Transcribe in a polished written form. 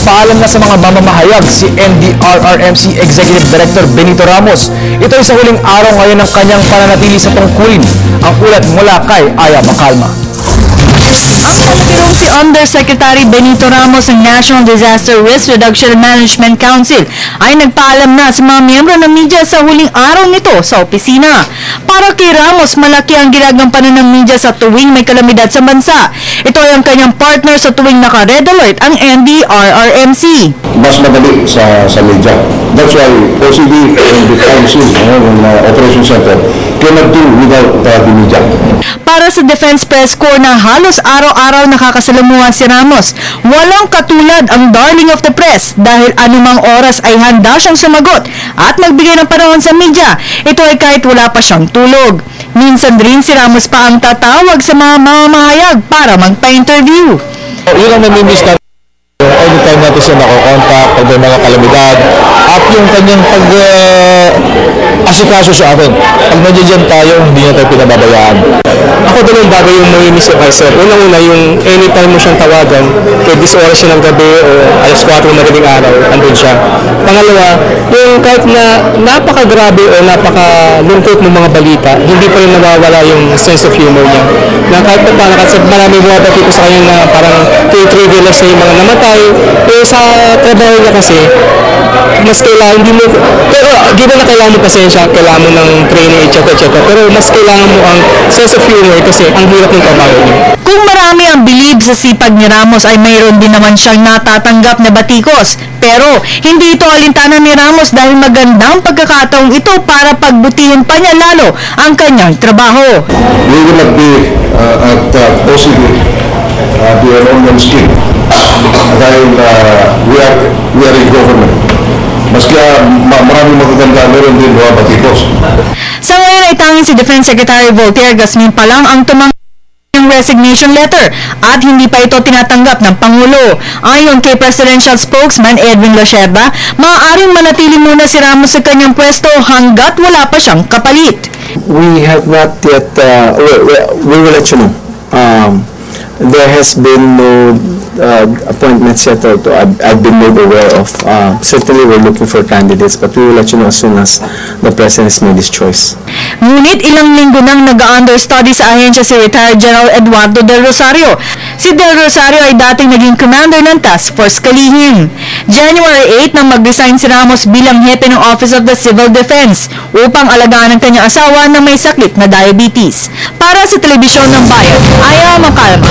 nagpaalam na sa mga mamamahayag si NDRRMC Executive Director Benito Ramos. Ito ay sa huling araw ngayon ng kanyang pananatili sa tungkulin. Ang ulat mula kay Aya Macalma. Ang si Undersecretary Benito Ramos ng National Disaster Risk Reduction and Management Council ay nagpaalam na sa mga miyembro ng media sa huling araw nito sa opisina. Para kay Ramos, malaki ang ginagampanan ng media sa tuwing may kalamidad sa bansa. Ito ay ang kanyang partner sa tuwing naka-red alert, ang NDRRMC. Mas madali sa media. That's why OCD and the council, Operation Center, cannot do without the media. Para sa Defense Press Corps na halos araw-araw nakakasalamuhan si Ramos, walang katulad ang darling of the press dahil anumang oras ay handa siyang sumagot at magbigay ng panahon sa media. Ito ay kahit wala pa siyang tulog. Minsan rin si Ramos pa ang tatawag sa mga mamamahayag para magpa-interview. Yun ang namimiss natin. Anytime natin siya nakokontak pag may mga kalamidad at yung kanyang asikaso sa atin. Pag nandiyan tayo, hindi niya tayo pinababayaan. Ako dalawang bagay yung mamimiss ko kay sir. Unang-una, yung anytime mo siyang tawagan, kahit 10 oras siya ng gabi o alas 4 ng madaling araw, andun siya. Pangalawa, yung kahit na napakagrabe o napakalungkot ng mga balita, hindi pa rin nawawala yung sense of humor niya. Na kahit pa paano, kasi marami bumabati ko sa kanya na parang trivialize na yung mga namatay. Pero sa trabaho niya kasi, mas kailangan, hindi mo, pero given na kailangan mo pasensya, kailangan mo ng training, etc. Pero mas kailangan mo ang sense of humor kasi ang hirap ng trabaho niya. Kung marami ang bilib sa sipag ni Ramos ay mayroon din naman siyang natatanggap na batikos. Pero hindi ito alintana ni Ramos dahil magandang pagkakataong ito para pagbutihin pa niya lalo ang kanyang trabaho. We will not be at OCD be our own skin dahil we are in government. Maski maraming magaganda, meron din mga batikos. Sa ngayon ay tanging si Defense Secretary Voltaire Gasmin pa lang ang tumanggap ng resignation letter at hindi pa ito tinatanggap ng Pangulo. Ayon kay Presidential Spokesman Edwin Lacheba, maaaring manatili muna si Ramos sa kanyang pwesto hanggat wala pa siyang kapalit. We have not yet, we will let you know. There has been no appointments yet or I've been made aware of. Certainly we're looking for candidates but we will let you know as soon as the President has made his choice. Ngunit ilang linggo nang nag-understudy sa ahensya si retired General Eduardo Del Rosario. Si Del Rosario ay dating naging commander ng Task Force Kalihim. January 8 nang mag-resign si Ramos bilang hepe ng Office of the Civil Defense upang alagaan ang kanyang asawa na may sakit na diabetes. Para sa Telebisyon ng Bayan, Aya Macalma.